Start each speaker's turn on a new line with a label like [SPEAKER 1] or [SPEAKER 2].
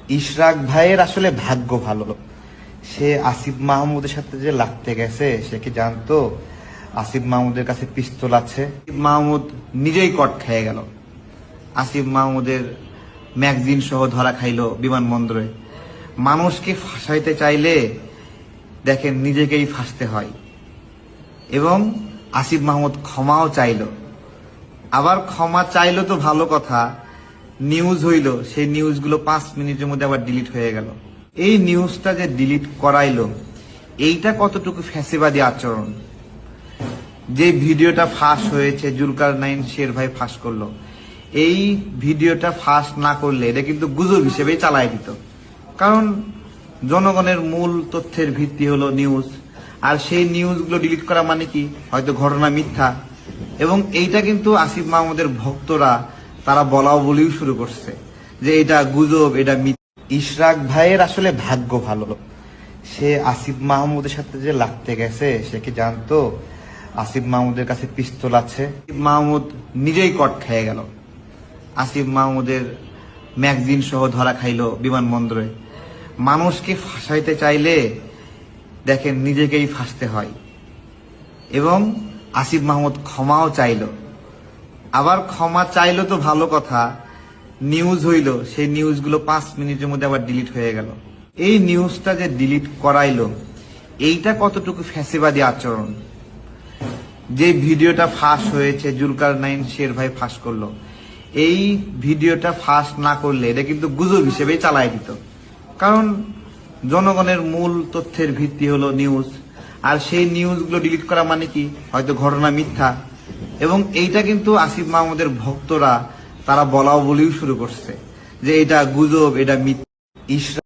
[SPEAKER 1] ইশরাক ভাইয়ের আসলে ভাগ্য ভালো। সে আসিফ মাহমুদের সাথে যে লাগতে গেছে, সে কি জানতো আসিফ মাহমুদের কাছে পিস্তল আছে? আসিফ মাহমুদ নিজেই কট খেয়ে গেল। আসিফ মাহমুদের ম্যাগজিন সহ ধরা খাইলো বিমানবন্দরে। মানুষকে ফাঁসাইতে চাইলে দেখেন নিজেকেই ফাঁসতে হয়। এবং আসিফ মাহমুদ ক্ষমাও চাইলো। আবার ক্ষমা চাইলো তো ভালো কথা, নিউজ হইল, সেই নিউজগুলো 5 মিনিটের মধ্যে আবার ডিলিট হয়ে গেল। এই নিউজটা যে ডিলিট করাইলো, এইটা কতটুকু ফ্যাসিবাদী আচরণ। যে ভিডিওটা ফাঁস হয়েছে, জুলকারনাইন শের ভাই ফাঁস করলো, এই ভিডিওটা ফাঁস না করলে এটা কিন্তু গুজব হিসেবেই চালাই দিত। কারণ জনগণের মূল তথ্যের ভিত্তি হলো নিউজ, আর সেই নিউজগুলো ডিলিট করা মানে কি, হয়তো ঘটনা মিথ্যা। এবং এইটা কিন্তু আসিফ মাহমুদের ভক্তরা তারা বলিও শুরু করছে যে এটা গুজব, এটা মিথ্যা। ইশরাক ভাইয়ের আসলে ভাগ্য ভালো। সে আসিফ মাহমুদের সাথে যে লাগতে গেছে, সে কি জানতো আসিফ মাহমুদের কাছে পিস্তল আছে? আসিফ মাহমুদ নিজেই কট খেয়ে গেল। আসিফ মাহমুদের ম্যাগজিন সহ ধরা খাইলো বিমানবন্দরে। মানুষকে ফাঁসাইতে চাইলে দেখেন নিজেকেই ফাঁসতে হয়। এবং আসিফ মাহমুদ ক্ষমাও চাইলো। আবার ক্ষমা চাইলো তো ভালো কথা, নিউজ হইল, সেই নিউজগুলো 5 মিনিটের মধ্যে আবার ডিলিট হয়ে গেল। এই নিউজটা যে ডিলিট করাইলো, এইটা কতটুকু ফ্যাসিবাদী আচরণ। যে ভিডিওটা ফাঁস হয়েছে, জুলকারনাইন শের ভাই ফাঁস করলো, এই ভিডিওটা ফাঁস না করলে এটা কিন্তু গুজব হিসেবেই চালাই দিত। কারণ জনগণের মূল তথ্যের ভিত্তি হলো নিউজ, আর সেই নিউজগুলো ডিলিট করা মানে কি, হয়তো ঘটনা মিথ্যা। এবং এইটা কিন্তু আসিফ মাহমুদের ভক্তরা তারা বলিও শুরু করছে যে এটা গুজব, এটা মিথ্যা।